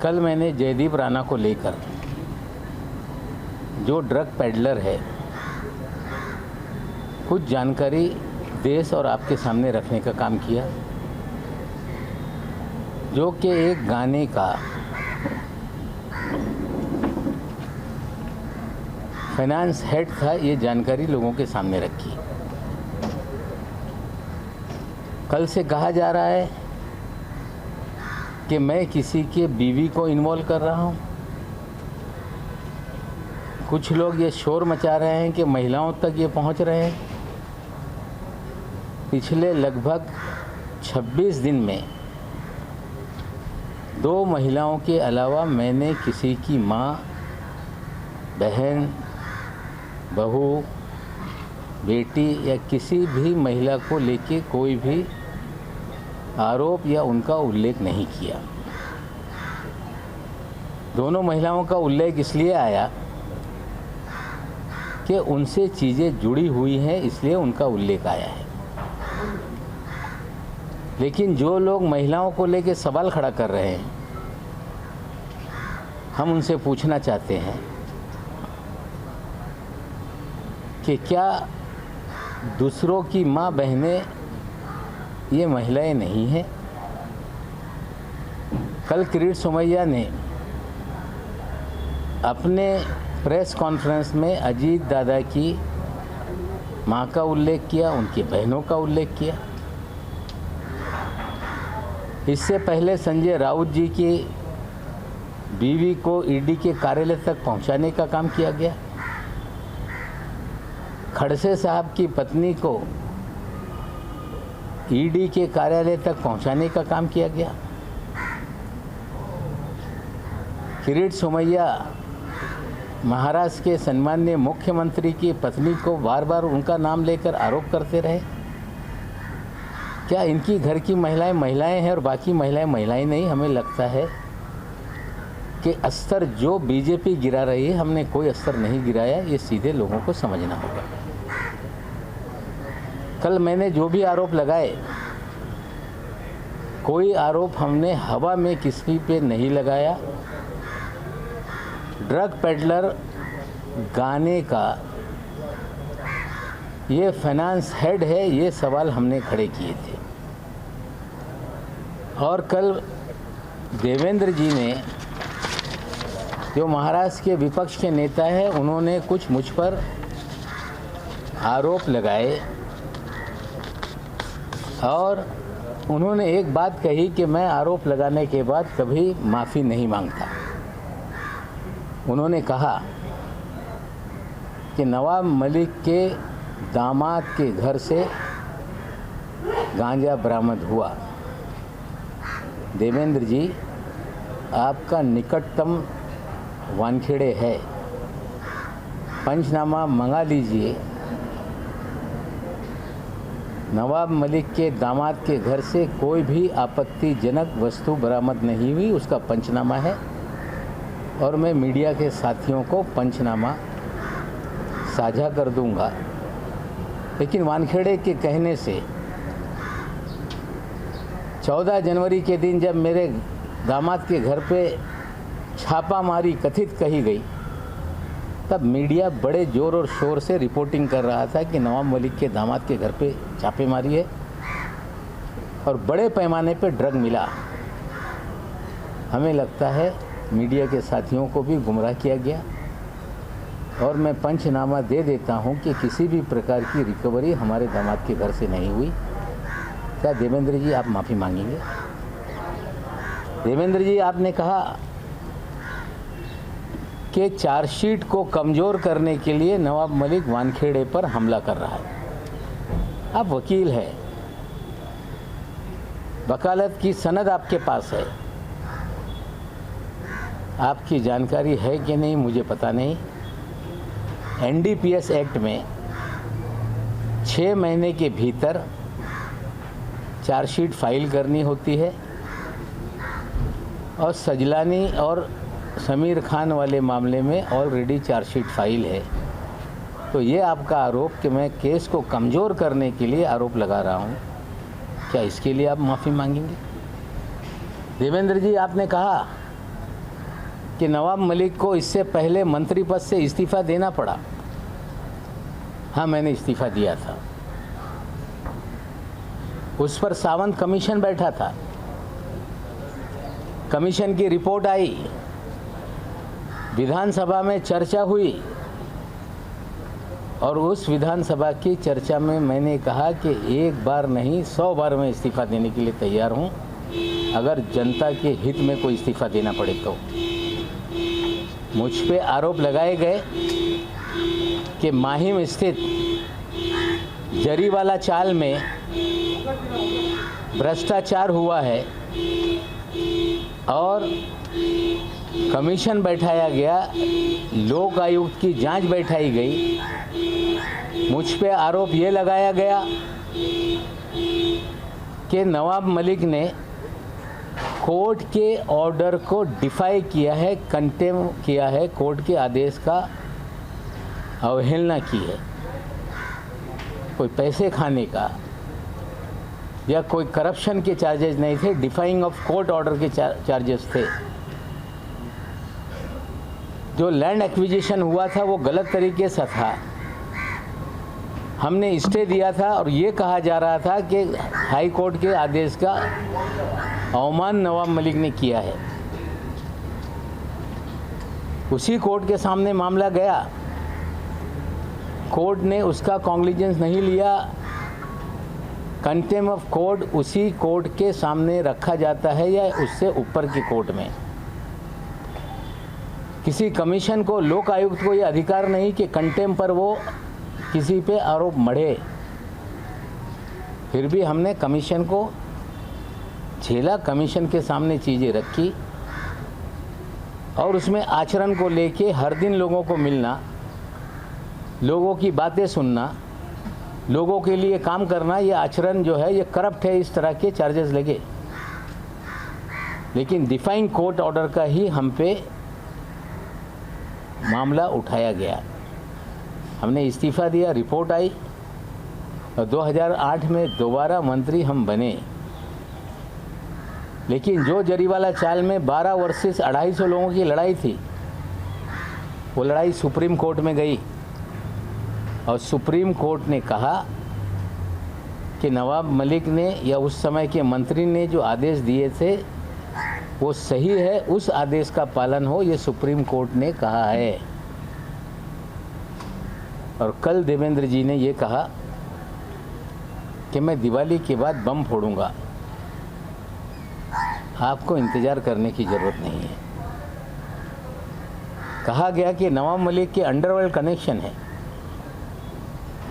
कल मैंने जयदीप राणा को लेकर, जो ड्रग पेडलर है, कुछ जानकारी देश और आपके सामने रखने का काम किया, जो कि एक गाने का फाइनेंस हेड था। ये जानकारी लोगों के सामने रखी। कल से कहा जा रहा है कि मैं किसी के बीवी को इन्वॉल्व कर रहा हूँ। कुछ लोग ये शोर मचा रहे हैं कि महिलाओं तक ये पहुँच रहे हैं। पिछले लगभग 26 दिन में 2 महिलाओं के अलावा मैंने किसी की माँ, बहन, बहू, बेटी या किसी भी महिला को लेके कोई भी आरोप या उनका उल्लेख नहीं किया। दोनों महिलाओं का उल्लेख इसलिए आया कि उनसे चीज़ें जुड़ी हुई हैं, इसलिए उनका उल्लेख आया है। लेकिन जो लोग महिलाओं को लेके सवाल खड़ा कर रहे हैं, हम उनसे पूछना चाहते हैं कि क्या दूसरों की माँ, बहनें ये महिलाएं नहीं हैं? कल किरीट सोमैया ने अपने प्रेस कॉन्फ्रेंस में अजीत दादा की माँ का उल्लेख किया, उनकी बहनों का उल्लेख किया। इससे पहले संजय राउत जी की बीवी को ईडी के कार्यालय तक पहुंचाने का काम किया गया। खड़से साहब की पत्नी को ईडी के कार्यालय तक पहुंचाने का काम किया गया। किरीट सोमैया महाराष्ट्र के सम्माननीय मुख्यमंत्री की पत्नी को बार बार उनका नाम लेकर आरोप करते रहे। क्या इनकी घर की महिलाएं महिलाएं हैं और बाकी महिलाएं महिलाएं नहीं? हमें लगता है कि अस्तर जो बीजेपी गिरा रही है, हमने कोई अस्तर नहीं गिराया। ये सीधे लोगों को समझना होगा। कल मैंने जो भी आरोप लगाए, कोई आरोप हमने हवा में किसी पे नहीं लगाया। ड्रग पेडलर गाने का ये फाइनेंस हेड है, ये सवाल हमने खड़े किए थे। और कल देवेंद्र जी ने, जो महाराष्ट्र के विपक्ष के नेता हैं, उन्होंने कुछ मुझ पर आरोप लगाए और उन्होंने एक बात कही कि मैं आरोप लगाने के बाद कभी माफ़ी नहीं मांगता। उन्होंने कहा कि नवाब मलिक के दामाद के घर से गांजा बरामद हुआ। देवेंद्र जी, आपका निकटतम वानखेड़े है, पंचनामा मंगा लीजिए। नवाब मलिक के दामाद के घर से कोई भी आपत्तिजनक वस्तु बरामद नहीं हुई, उसका पंचनामा है और मैं मीडिया के साथियों को पंचनामा साझा कर दूंगा। लेकिन वानखेड़े के कहने से 14 जनवरी के दिन जब मेरे दामाद के घर पे छापामारी कथित कही गई, तब मीडिया बड़े ज़ोर और शोर से रिपोर्टिंग कर रहा था कि नवाब मलिक के दामाद के घर पे छापेमारी है और बड़े पैमाने पे ड्रग मिला। हमें लगता है मीडिया के साथियों को भी गुमराह किया गया और मैं पंचनामा दे देता हूं कि किसी भी प्रकार की रिकवरी हमारे दामाद के घर से नहीं हुई। क्या देवेंद्र जी आप माफ़ी मांगेंगे? देवेंद्र जी, आपने कहा कि चार्जशीट को कमज़ोर करने के लिए नवाब मलिक वानखेड़े पर हमला कर रहा है। आप वकील हैं, वकालत की सनद आपके पास है। आपकी जानकारी है कि नहीं मुझे पता नहीं। एनडीपीएस एक्ट में 6 महीने के भीतर चार्जशीट फाइल करनी होती है और सजलानी और समीर खान वाले मामले में ऑलरेडी चार्जशीट फाइल है। तो ये आपका आरोप कि मैं केस को कमज़ोर करने के लिए आरोप लगा रहा हूँ, क्या इसके लिए आप माफ़ी मांगेंगे? देवेंद्र जी, आपने कहा कि नवाब मलिक को इससे पहले मंत्री पद से इस्तीफा देना पड़ा। हाँ, मैंने इस्तीफा दिया था। उस पर सावंत कमीशन बैठा था, कमीशन की रिपोर्ट आई, विधानसभा में चर्चा हुई और उस विधानसभा की चर्चा में मैंने कहा कि एक बार नहीं 100 बार मैं इस्तीफा देने के लिए तैयार हूं, अगर जनता के हित में कोई इस्तीफा देना पड़े तो। मुझ पे आरोप लगाए गए कि माहिम स्थित जरीवाला चाल में भ्रष्टाचार हुआ है और कमीशन बैठाया गया, लोक आयुक्त की जांच बैठाई गई। मुझ पे आरोप ये लगाया गया कि नवाब मलिक ने कोर्ट के ऑर्डर को डिफाई किया है, कंटेम किया है, कोर्ट के आदेश का अवहेलना की है। कोई पैसे खाने का या कोई करप्शन के चार्जेस नहीं थे, डिफाइंग ऑफ कोर्ट ऑर्डर के चार्जेस थे। जो लैंड एक्विजिशन हुआ था वो गलत तरीके से था, हमने स्टे दिया था और ये कहा जा रहा था कि हाई कोर्ट के आदेश का अवमान नवाब मलिक ने किया है। उसी कोर्ट के सामने मामला गया, कोर्ट ने उसका कॉन्ग्लिजेंस नहीं लिया। कंटेम्प्ट ऑफ कोर्ट उसी कोर्ट के सामने रखा जाता है या उससे ऊपर की कोर्ट में। किसी कमीशन को, लोक आयुक्त को यह अधिकार नहीं कि कंटेम्प्ट पर वो किसी पे आरोप मढ़े। फिर भी हमने कमीशन को झेला, कमीशन के सामने चीज़ें रखी और उसमें आचरण को लेके हर दिन लोगों को मिलना, लोगों की बातें सुनना, लोगों के लिए काम करना, ये आचरण जो है ये करप्ट है, इस तरह के चार्जेस लगे। लेकिन डिफाइंग कोर्ट ऑर्डर का ही हम पे मामला उठाया गया। हमने इस्तीफा दिया, रिपोर्ट आई और 2008 में दोबारा मंत्री हम बने। लेकिन जो जरीवाला चाल में 12 वर्सेस 250 लोगों की लड़ाई थी, वो लड़ाई सुप्रीम कोर्ट में गई और सुप्रीम कोर्ट ने कहा कि नवाब मलिक ने या उस समय के मंत्री ने जो आदेश दिए थे वो सही है, उस आदेश का पालन हो, ये सुप्रीम कोर्ट ने कहा है। और कल देवेंद्र जी ने ये कहा कि मैं दिवाली के बाद बम फोड़ूंगा, आपको इंतज़ार करने की ज़रूरत नहीं है। कहा गया कि नवाब मलिक के अंडरवर्ल्ड कनेक्शन है।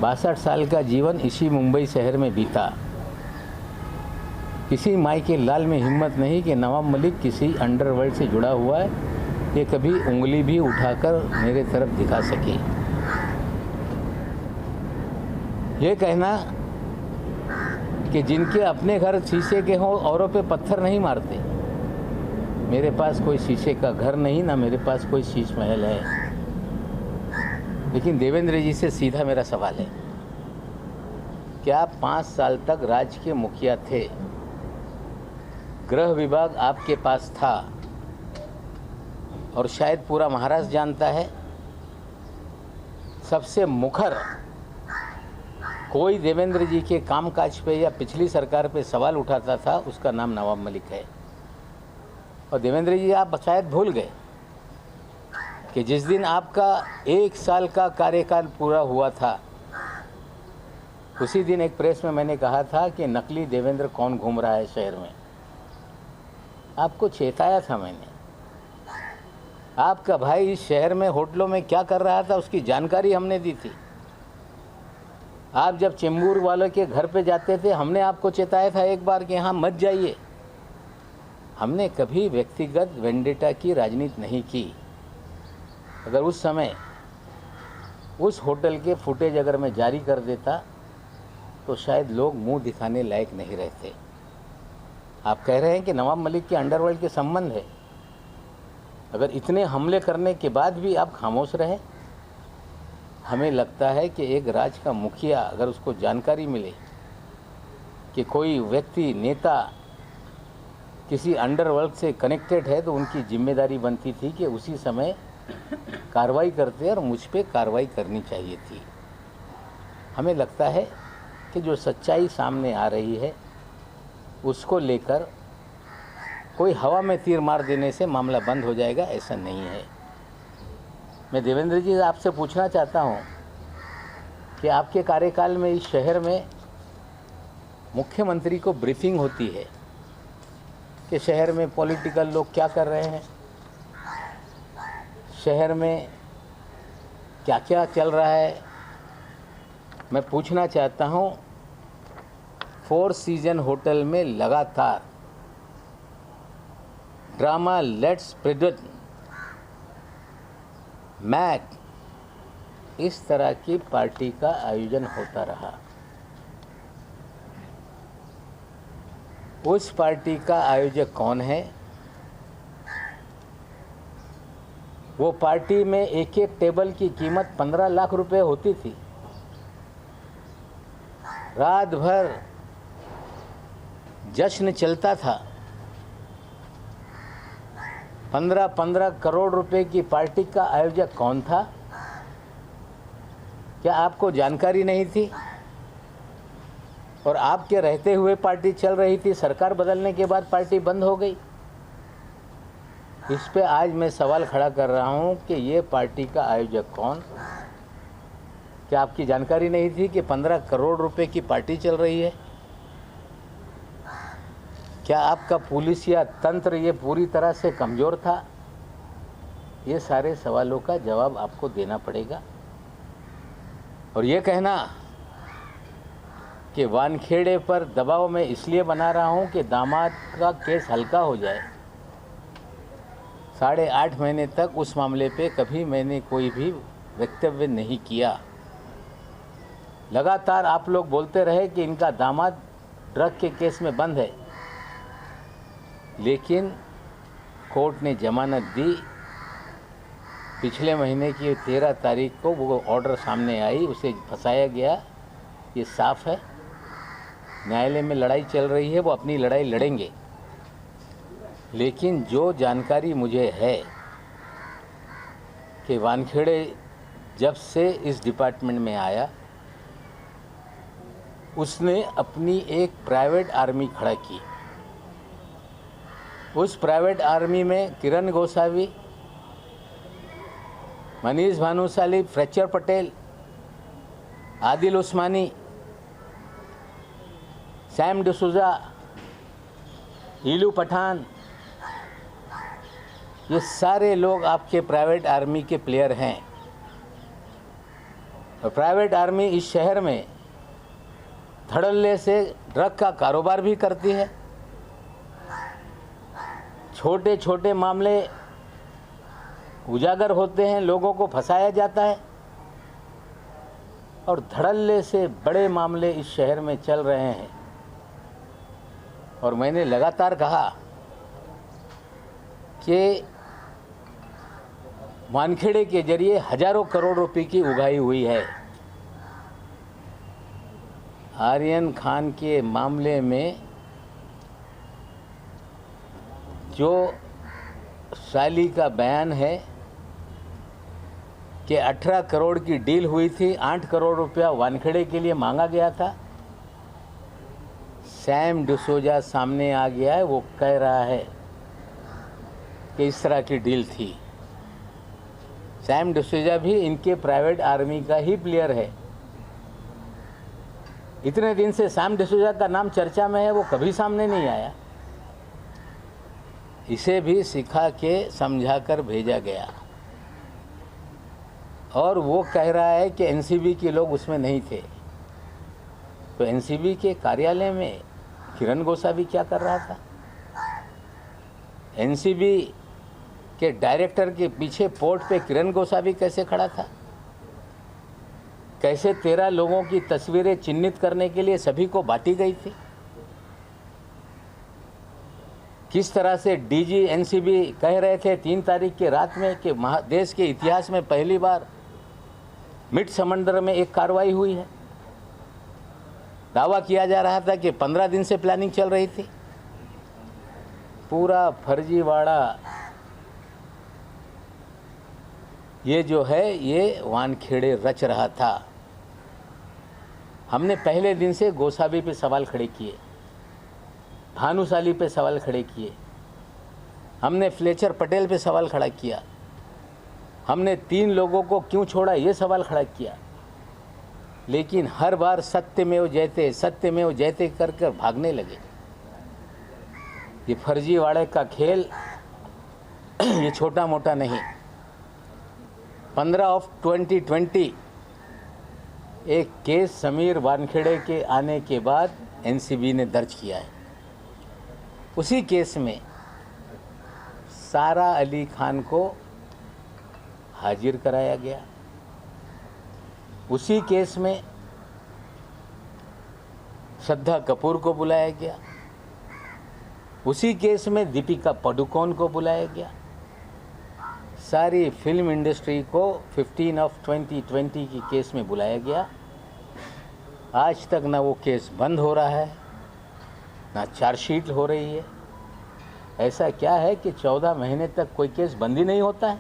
62 साल का जीवन इसी मुंबई शहर में बीता। किसी माई के लाल में हिम्मत नहीं कि नवाब मलिक किसी अंडरवर्ल्ड से जुड़ा हुआ है, ये कभी उंगली भी उठाकर मेरे तरफ दिखा सके। ये कहना कि जिनके अपने घर शीशे के हों औरों पे पत्थर नहीं मारते, मेरे पास कोई शीशे का घर नहीं, ना मेरे पास कोई शीश महल है। लेकिन देवेंद्र जी से सीधा मेरा सवाल है, क्या आप 5 साल तक राज्य के मुखिया थे, गृह विभाग आपके पास था और शायद पूरा महाराष्ट्र जानता है, सबसे मुखर कोई देवेंद्र जी के कामकाज पे या पिछली सरकार पे सवाल उठाता था, उसका नाम नवाब मलिक है। और देवेंद्र जी, आप शायद भूल गए कि जिस दिन आपका 1 साल का कार्यकाल पूरा हुआ था, उसी दिन एक प्रेस में मैंने कहा था कि नकली देवेंद्र कौन घूम रहा है शहर में। आपको चेताया था मैंने। आपका भाई इस शहर में होटलों में क्या कर रहा था उसकी जानकारी हमने दी थी। आप जब चेंबूर वालों के घर पे जाते थे, हमने आपको चेताया था एक बार कि यहाँ मत जाइए। हमने कभी व्यक्तिगत वेंडेटा की राजनीति नहीं की। अगर उस समय उस होटल के फुटेज अगर मैं जारी कर देता तो शायद लोग मुंह दिखाने लायक नहीं रहते। आप कह रहे हैं कि नवाब मलिक के अंडरवर्ल्ड के संबंध है। अगर इतने हमले करने के बाद भी आप खामोश रहे, हमें लगता है कि एक राज्य का मुखिया अगर उसको जानकारी मिले कि कोई व्यक्ति, नेता किसी अंडरवर्ल्ड से कनेक्टेड है तो उनकी जिम्मेदारी बनती थी कि उसी समय कार्रवाई करते और मुझ पे कार्रवाई करनी चाहिए थी। हमें लगता है कि जो सच्चाई सामने आ रही है उसको लेकर कोई हवा में तीर मार देने से मामला बंद हो जाएगा, ऐसा नहीं है। मैं देवेंद्र जी आपसे पूछना चाहता हूँ कि आपके कार्यकाल में इस शहर में मुख्यमंत्री को ब्रीफिंग होती है कि शहर में पॉलिटिकल लोग क्या कर रहे हैं, शहर में क्या क्या चल रहा है। मैं पूछना चाहता हूँ, फोर सीजन होटल में लगातार ड्रामा लेट्स प्रेडिक्ट मैक इस तरह की पार्टी का आयोजन होता रहा। उस पार्टी का आयोजक कौन है? वो पार्टी में एक एक टेबल की कीमत 15 लाख रुपए होती थी। रात भर जश्न चलता था। 15-15 करोड़ रुपए की पार्टी का आयोजक कौन था? क्या आपको जानकारी नहीं थी? और आपके रहते हुए पार्टी चल रही थी, सरकार बदलने के बाद पार्टी बंद हो गई। इस पे आज मैं सवाल खड़ा कर रहा हूं कि ये पार्टी का आयोजक कौन? क्या आपकी जानकारी नहीं थी कि 15 करोड़ रुपए की पार्टी चल रही है? क्या आपका पुलिस या तंत्र ये पूरी तरह से कमज़ोर था? ये सारे सवालों का जवाब आपको देना पड़ेगा। और ये कहना कि वानखेड़े पर दबाव मैं इसलिए बना रहा हूं कि दामाद का केस हल्का हो जाए, 8.5 महीने तक उस मामले पे कभी मैंने कोई भी वक्तव्य नहीं किया। लगातार आप लोग बोलते रहे कि इनका दामाद ड्रग के केस में बंद है, लेकिन कोर्ट ने जमानत दी। पिछले महीने की 13 तारीख को वो ऑर्डर सामने आई, उसे फंसाया गया, ये साफ है। न्यायालय में लड़ाई चल रही है, वो अपनी लड़ाई लड़ेंगे। लेकिन जो जानकारी मुझे है कि वानखेड़े जब से इस डिपार्टमेंट में आया, उसने अपनी एक प्राइवेट आर्मी खड़ा की। उस प्राइवेट आर्मी में किरण गोसावी, मनीष भानुशाली, फ्रेक्चर पटेल, आदिल उस्मानी, सैम डिसूजा, हीलू पठान, ये सारे लोग आपके प्राइवेट आर्मी के प्लेयर हैं। और प्राइवेट आर्मी इस शहर में धड़ल्ले से ड्रग का कारोबार भी करती है। छोटे छोटे मामले उजागर होते हैं, लोगों को फंसाया जाता है, और धड़ल्ले से बड़े मामले इस शहर में चल रहे हैं। और मैंने लगातार कहा कि वानखेड़े के जरिए हजारों करोड़ रुपए की उगाही हुई है। आर्यन खान के मामले में जो साली का बयान है कि 18 करोड़ की डील हुई थी, 8 करोड़ रुपया वानखेड़े के लिए मांगा गया था। सैम डिसूजा सामने आ गया है, वो कह रहा है कि इस तरह की डील थी। सैम डिसूजा भी इनके प्राइवेट आर्मी का ही प्लेयर है। इतने दिन से सैम डिसूजा का नाम चर्चा में है, वो कभी सामने नहीं आया। इसे भी सिखा के समझा कर भेजा गया, और वो कह रहा है कि एनसीबी के लोग उसमें नहीं थे। तो एनसीबी के कार्यालय में किरण गोसावी क्या कर रहा था? एनसीबी के डायरेक्टर के पीछे पोर्ट पे किरण गोसावी कैसे खड़ा था? कैसे 13 लोगों की तस्वीरें चिन्हित करने के लिए सभी को बांटी गई थी? किस तरह से डीजी एनसीबी कह रहे थे 3 तारीख की रात में कि देश के इतिहास में पहली बार मिड समंदर में एक कार्रवाई हुई है। दावा किया जा रहा था कि 15 दिन से प्लानिंग चल रही थी। पूरा फर्जीवाड़ा ये जो है ये वानखेड़े रच रहा था। हमने पहले दिन से गोसावी पे सवाल खड़े किए, भानुशाली पे सवाल खड़े किए, हमने फ्लेचर पटेल पे सवाल खड़ा किया, हमने 3 लोगों को क्यों छोड़ा ये सवाल खड़ा किया, लेकिन हर बार सत्यमेव जयते कर कर भागने लगे। ये फर्जीवाड़े का खेल ये छोटा मोटा नहीं। 15/2020 एक केस समीर वानखेड़े के आने के बाद एनसीबी ने दर्ज किया है। उसी केस में सारा अली खान को हाजिर कराया गया। उसी केस में श्रद्धा कपूर को बुलाया गया। उसी केस में दीपिका पादुकोण को बुलाया गया। सारी फिल्म इंडस्ट्री को 15/2020 की केस में बुलाया गया। आज तक ना वो केस बंद हो रहा है, ना चार्जशीट हो रही है। ऐसा क्या है कि 14 महीने तक कोई केस बंद ही नहीं होता है।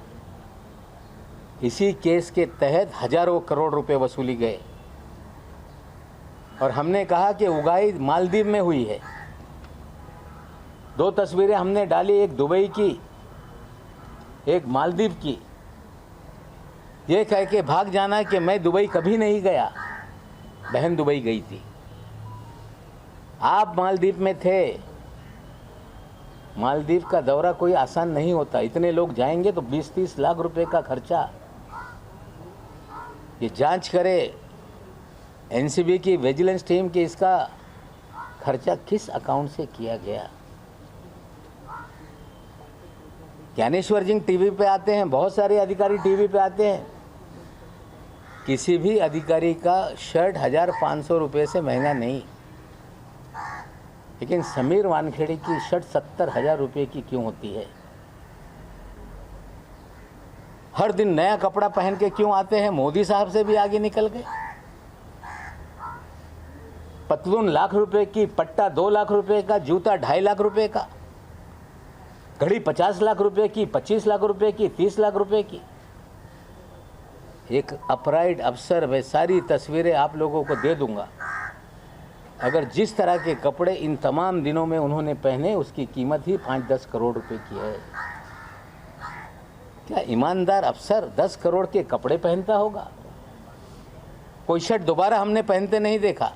इसी केस के तहत हजारों करोड़ रुपए वसूली गए और हमने कहा कि उगाई मालदीव में हुई है। 2 तस्वीरें हमने डाली, एक दुबई की, एक मालदीव की। ये कह के भाग जाना कि मैं दुबई कभी नहीं गया, बहन दुबई गई थी। आप मालदीव में थे। मालदीव का दौरा कोई आसान नहीं होता। इतने लोग जाएंगे तो 20-30 लाख रुपए का खर्चा। ये जांच करे एनसीबी की विजिलेंस टीम की, इसका खर्चा किस अकाउंट से किया गया। ज्ञानेश्वर जी टीवी पे आते हैं, बहुत सारे अधिकारी टीवी पे आते हैं। किसी भी अधिकारी का शर्ट 1500 रुपये से महंगा नहीं, लेकिन समीर वानखेड़े की शर्ट 70,000 रुपये की क्यों होती है। हर दिन नया कपड़ा पहन के क्यों आते हैं। मोदी साहब से भी आगे निकल गए। पतलून लाख रुपए की, पट्टा 2 लाख रुपए का, जूता 2.5 लाख रुपए का, घड़ी 50 लाख रुपए की, 25 लाख रुपए की, 30 लाख रुपए की। एक अपराइड अफसर, वे सारी तस्वीरें आप लोगों को दे दूंगा। अगर जिस तरह के कपड़े इन तमाम दिनों में उन्होंने पहने, उसकी कीमत ही 5-10 करोड़ रुपए की है। क्या ईमानदार अफसर 10 करोड़ के कपड़े पहनता होगा? कोई शर्ट दोबारा हमने पहनते नहीं देखा।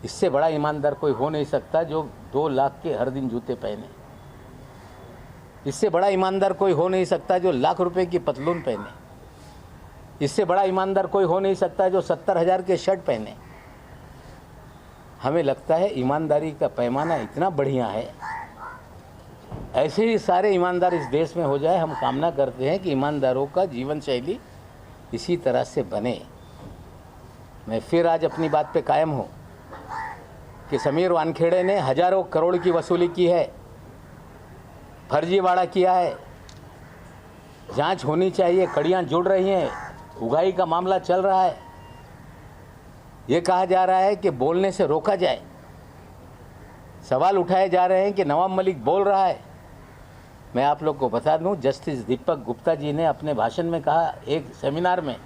इससे बड़ा ईमानदार कोई हो नहीं सकता जो 2 लाख के हर दिन जूते पहने। इससे बड़ा ईमानदार कोई हो नहीं सकता जो लाख रुपए की पतलून पहने। इससे बड़ा ईमानदार कोई हो नहीं सकता जो 70,000 के शर्ट पहने। हमें लगता है ईमानदारी का पैमाना इतना बढ़िया है। ऐसे ही सारे ईमानदार इस देश में हो जाए। हम कामना करते हैं कि ईमानदारों का जीवन शैली इसी तरह से बने। मैं फिर आज अपनी बात पे कायम हूँ कि समीर वानखेड़े ने हजारों करोड़ की वसूली की है, फर्जीवाड़ा किया है। जांच होनी चाहिए। कड़ियाँ जुड़ रही हैं, उगाही का मामला चल रहा है। ये कहा जा रहा है कि बोलने से रोका जाए। सवाल उठाए जा रहे हैं कि नवाब मलिक बोल रहा है। मैं आप लोग को बता दूं, जस्टिस दीपक गुप्ता जी ने अपने भाषण में कहा एक सेमिनार में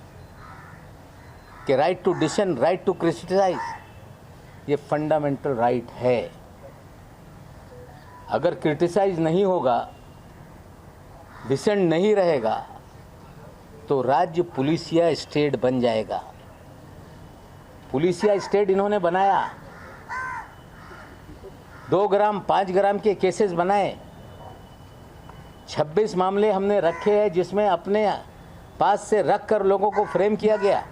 कि right to dissent, right to criticise, ये फंडामेंटल राइट है। अगर क्रिटिसाइज नहीं होगा, डिसेंट नहीं रहेगा, तो राज्य पुलिसिया स्टेट बन जाएगा। पुलिसिया स्टेट इन्होंने बनाया। 2 ग्राम 5 ग्राम के केसेस बनाए। 26 मामले हमने रखे हैं जिसमें अपने पास से रख कर लोगों को फ्रेम किया गया।